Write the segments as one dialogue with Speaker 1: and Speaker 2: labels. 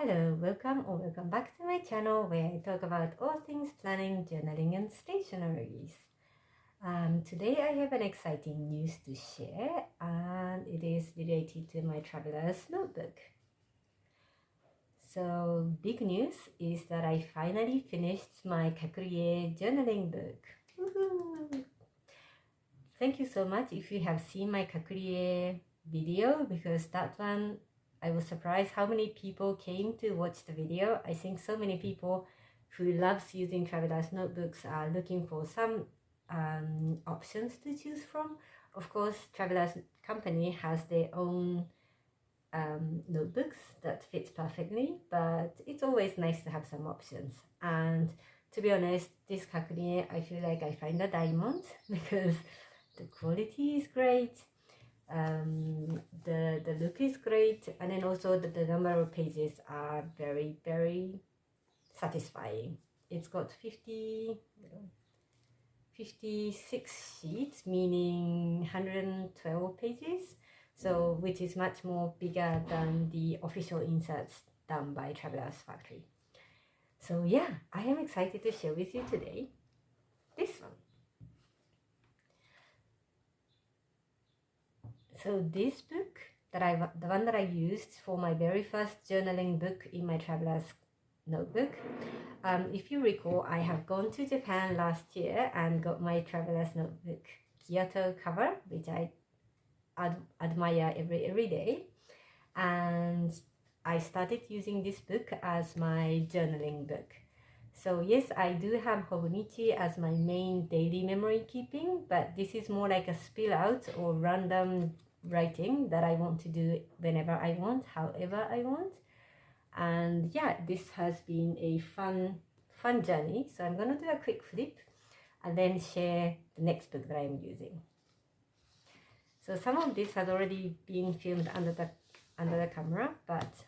Speaker 1: Hello, welcome or welcome back to my channel where I talk about all things planning, journaling and stationaries. Today I have an exciting news to share and it is related to my traveler's notebook. So big news is that I finally finished my Ca.Crea journaling book. Woohoo! Thank you so much if you have seen my Ca.Crea video, because that one I was surprised how many people came to watch the video. I think so many people who loves using traveler's notebooks are looking for some options to choose from. Of course, traveler's company has their own notebooks that fits perfectly, but it's always nice to have some options. And to be honest, this Ca.Crea, I feel like I find a diamond because the quality is great, the look is great, and then also the number of pages are very satisfying. It's got 56 sheets, meaning 112 pages, so which is much more bigger than the official inserts done by Traveler's Factory. So yeah, I am excited to share with you today this one. So this book the one that I used for my very first journaling book in my traveler's notebook. If you recall, I have gone to Japan last year and got my traveler's notebook Kyoto cover, which I admire every day. And I started using this book as my journaling book. So yes, I do have Hobonichi as my main daily memory keeping, but this is more like a spill out or random writing that I want to do whenever I want, however I want. And yeah, this has been a fun journey. So I'm gonna do a quick flip and then share the next book that I'm using. So some of this has already been filmed under the camera, but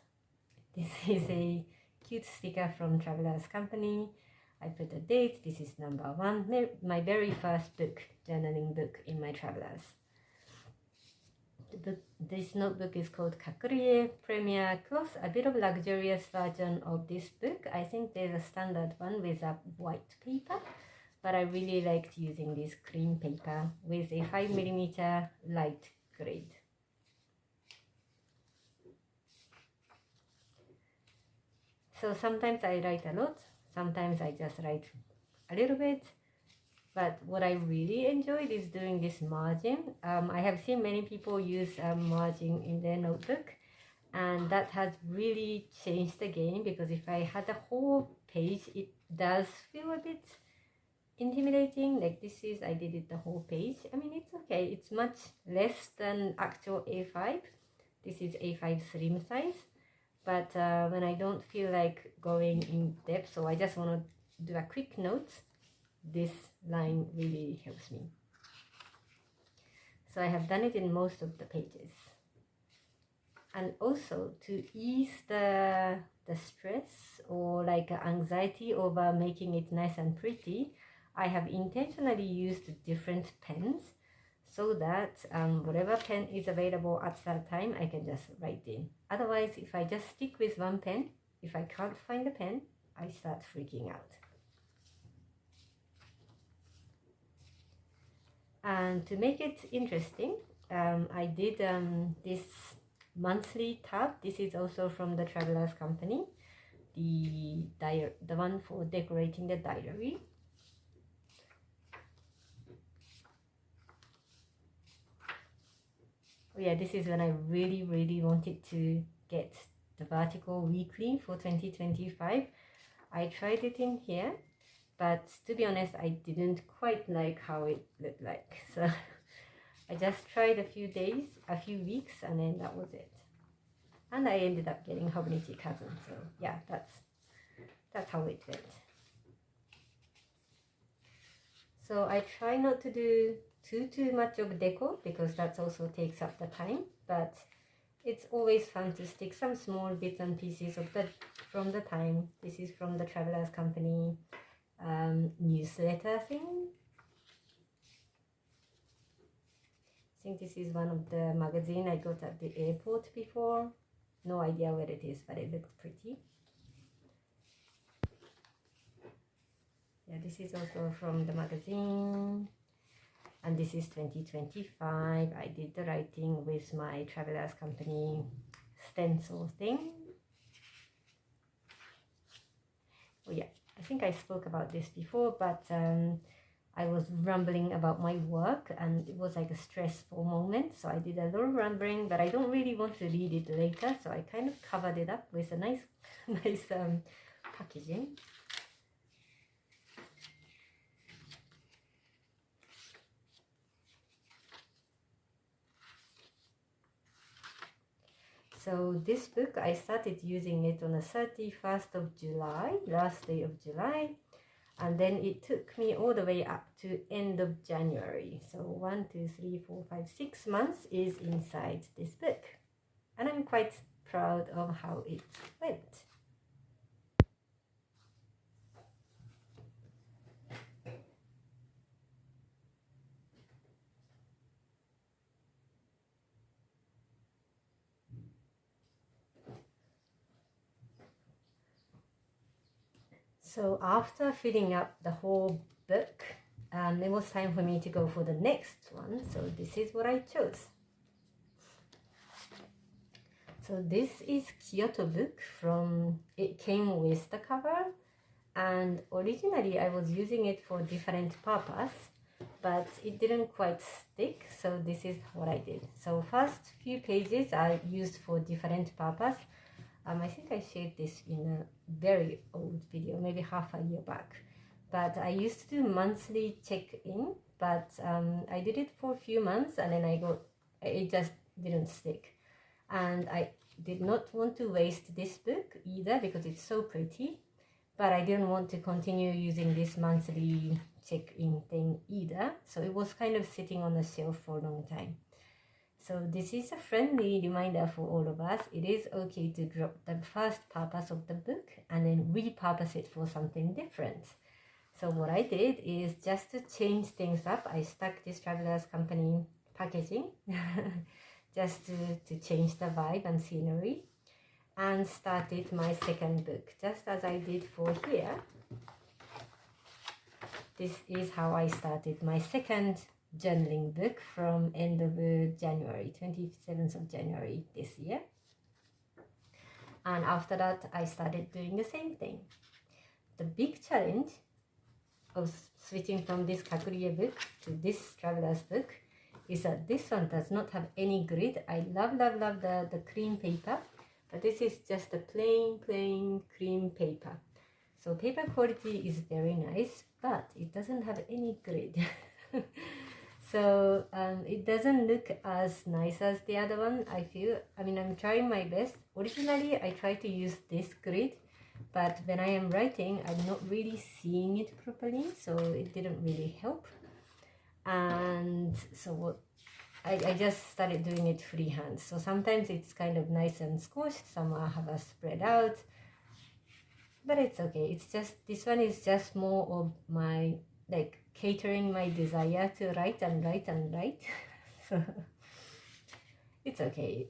Speaker 1: this is a cute sticker from Traveler's Company. I put a date. This is number 1, my very first book, journaling book in my Travelers. This notebook is called Ca.Crea Premium Cloth, a bit of luxurious version of this book. I think there's a standard one with a white paper, but I really liked using this cream paper with a 5mm light grade. So sometimes I write a lot, sometimes I just write a little bit. But what I really enjoyed is doing this margin. I have seen many people use margin in their notebook, and that has really changed the game, because if I had a whole page, it does feel a bit intimidating. Like this is, I did it the whole page. I mean, it's okay. It's much less than actual A5. This is A5 slim size. But when I don't feel like going in depth, so I just want to do a quick notes, this line really helps me. So I have done it in most of the pages. And also to ease the stress or like anxiety over making it nice and pretty, I have intentionally used different pens so that whatever pen is available at that time, I can just write in. Otherwise, if I just stick with one pen, if I can't find the pen, I start freaking out. And to make it interesting, I did this monthly tab. This is also from the Traveler's Company, the one for decorating the diary. Oh yeah, this is when I really wanted to get the vertical weekly for 2025. I tried it in here, but to be honest, I didn't quite like how it looked like. So I just tried a few days, a few weeks, and then that was it. And I ended up getting Hobonichi Cousin. So yeah, that's how it went. So I try not to do too much of deco, because that also takes up the time, but it's always fun to stick some small bits and pieces of from the time. This is from the Traveler's Company newsletter thing. I think this is one of the magazine I got at the airport before. No idea where it is, but it looked pretty. Yeah, this is also from the magazine. And this is 2025. I did the writing with my Travelers Company stencil thing. Oh yeah, I think I spoke about this before, but I was rambling about my work and it was like a stressful moment. So I did a little rambling, but I don't really want to read it later. So I kind of covered it up with a nice, nice packaging. So this book, I started using it on the 31st of July, last day of July. And then it took me all the way up to end of January. So 1, 2, 3, 4, 5, 6 months is inside this book. And I'm quite proud of how it went. So after filling up the whole book, it was time for me to go for the next one. So this is what I chose. So this is Kyoto book from, it came with the cover, and originally I was using it for different purpose, but it didn't quite stick. So this is what I did. So first few pages I used for different purpose. I think I shared this in a very old video, maybe half a year back. But I used to do monthly check-in, but I did it for a few months and then it just didn't stick. And I did not want to waste this book either because it's so pretty, but I didn't want to continue using this monthly check-in thing either. So it was kind of sitting on the shelf for a long time. So this is a friendly reminder for all of us. It is okay to drop the first purpose of the book and then repurpose it for something different. So what I did is just to change things up, I stuck this Travelers Company packaging just to change the vibe and scenery, and started my second book just as I did for here. This is how I started my second journaling book from end of January, 27th of January this year. And after that, I started doing the same thing. The big challenge of switching from this Ca.Crea book to this Traveler's book is that this one does not have any grid. I love the cream paper, but this is just a plain cream paper. So paper quality is very nice, but it doesn't have any grid. So it doesn't look as nice as the other one, I feel. I mean, I'm trying my best. Originally, I tried to use this grid, but when I am writing, I'm not really seeing it properly, so it didn't really help. And so I just started doing it freehand. So sometimes it's kind of nice and squished, some have a spread out, but it's okay. It's just, this one is just more of my, like, catering my desire to write and write and write. So it's okay.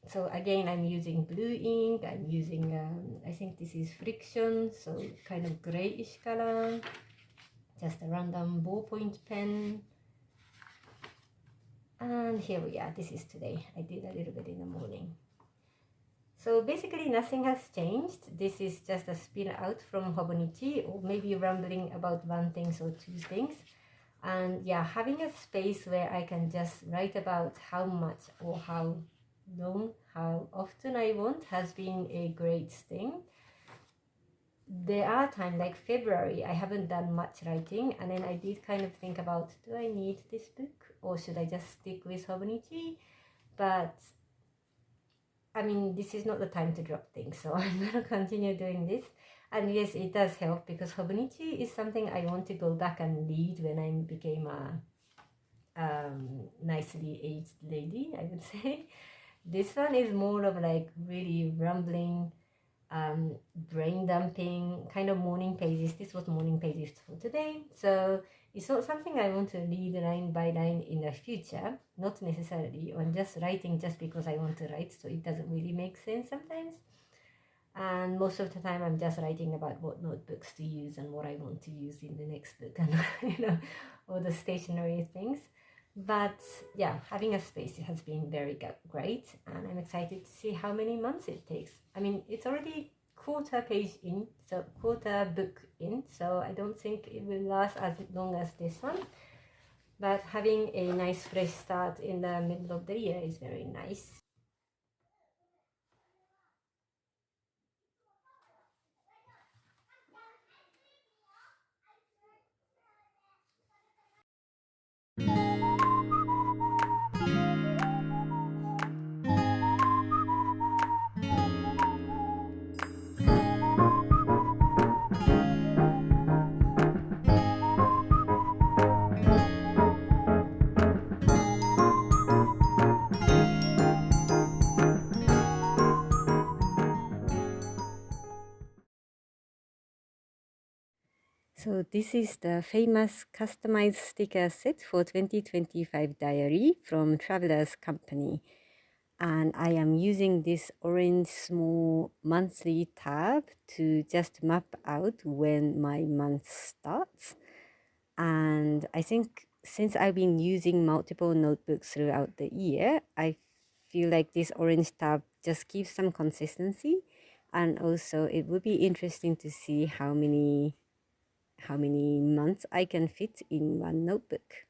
Speaker 1: So again, I'm using blue ink. I'm using, I think this is friction, so kind of grayish color. Just a random ballpoint pen. And here we are. This is today. I did a little bit in the morning. So basically nothing has changed. This is just a spin out from Hobonichi, or maybe rambling about one thing or two things. And yeah, having a space where I can just write about how much or how long, how often I want has been a great thing. There are times like February, I haven't done much writing, and then I did kind of think about, do I need this book or should I just stick with Hobonichi? But I mean, this is not the time to drop things, so I'm going to continue doing this. And yes, it does help because Hobonichi is something I want to go back and read when I became a nicely aged lady, I would say. This one is more of like really rambling, brain dumping, kind of morning pages. This was morning pages for today. So It's not something I want to read line by line in the future, not necessarily, or just writing just because I want to write, so it doesn't really make sense sometimes. And most of the time I'm just writing about what notebooks to use and what I want to use in the next book and all the stationery things. But yeah, having a space has been very great, and I'm excited to see how many months it takes. I mean, it's already quarter page in, so quarter book in, so I don't think it will last as long as this one. But having a nice fresh start in the middle of the year is very nice. So this is the famous customized sticker set for 2025 diary from Traveler's Company. And I am using this orange small monthly tab to just map out when my month starts. And I think since I've been using multiple notebooks throughout the year, I feel like this orange tab just gives some consistency. And also it would be interesting to see how many months I can fit in one notebook.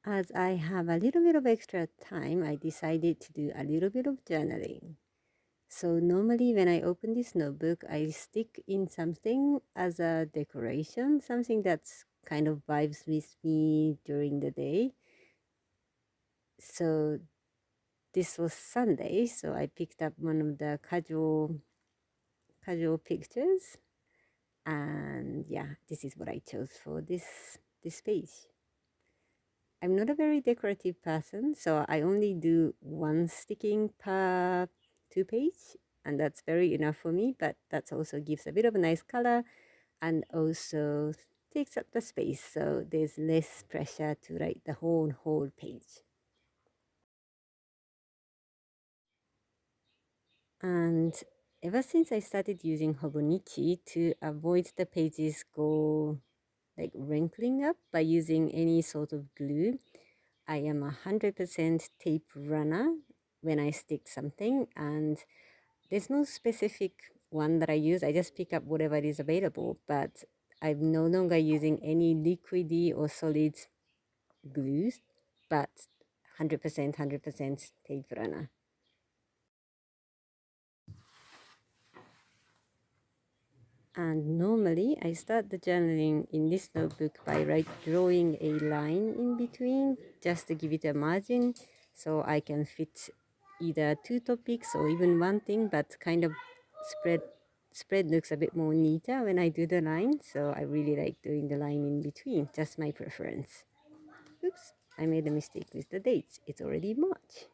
Speaker 1: As I have a little bit of extra time, I decided to do a little bit of journaling. So normally when I open this notebook, I stick in something as a decoration, something that's kind of vibes with me during the day. So this was Sunday, so I picked up one of the casual pictures, and yeah, this is what I chose for this page. I'm not a very decorative person, so I only do one sticking per 2 page, and that's very enough for me, but that also gives a bit of a nice color and also takes up the space, so there's less pressure to write the whole page. And ever since I started using Hobonichi to avoid the pages go like wrinkling up by using any sort of glue, I am 100% tape runner when I stick something, and there's no specific one that I use. I just pick up whatever is available, but I'm no longer using any liquidy or solid glues, but 100% tape runner. And normally I start the journaling in this notebook by drawing a line in between just to give it a margin, so I can fit either two topics or even one thing, but kind of spread looks a bit more neater when I do the line. So I really like doing the line in between, just my preference. Oops, I made a mistake with the dates. It's already March.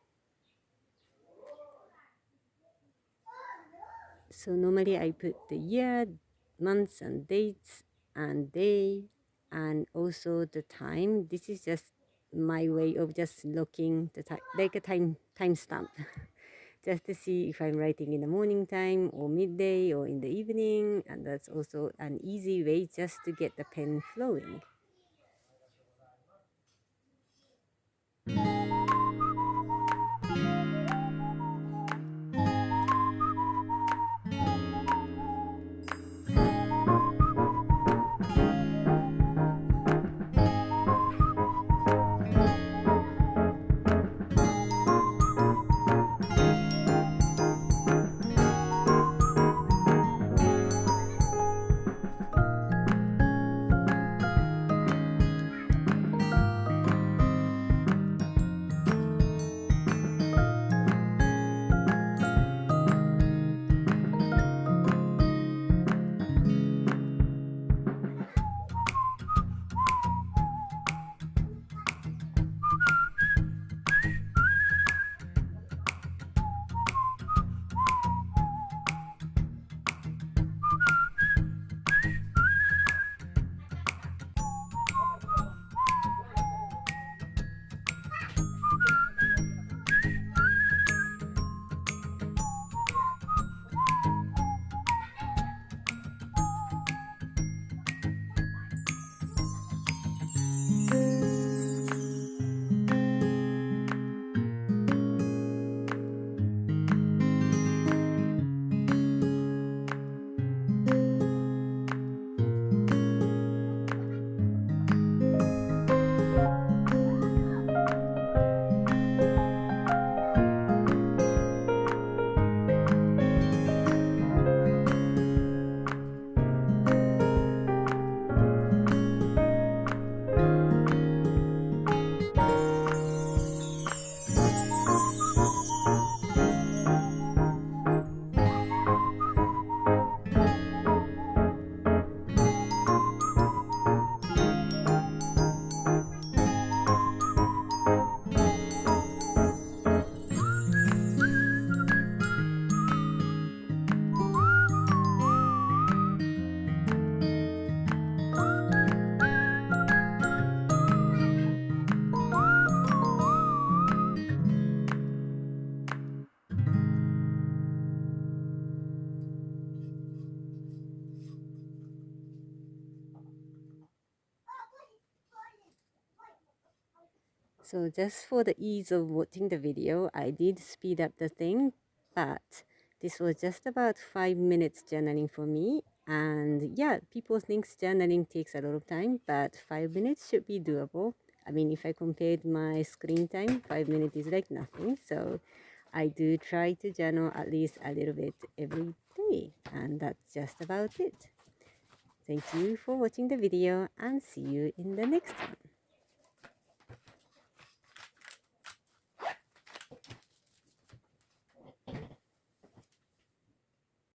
Speaker 1: So normally I put the year, months and dates and day, and also the time. This is just my way of just looking the time, like a timestamp. just to see if I'm writing in the morning time or midday or in the evening, and that's also an easy way just to get the pen flowing. So just for the ease of watching the video, I did speed up the thing, but this was just about 5 minutes journaling for me. And yeah, people think journaling takes a lot of time, but 5 minutes should be doable. I mean, if I compared my screen time, 5 minutes is like nothing. So I do try to journal at least a little bit every day, and that's just about it. Thank you for watching the video, and see you in the next one.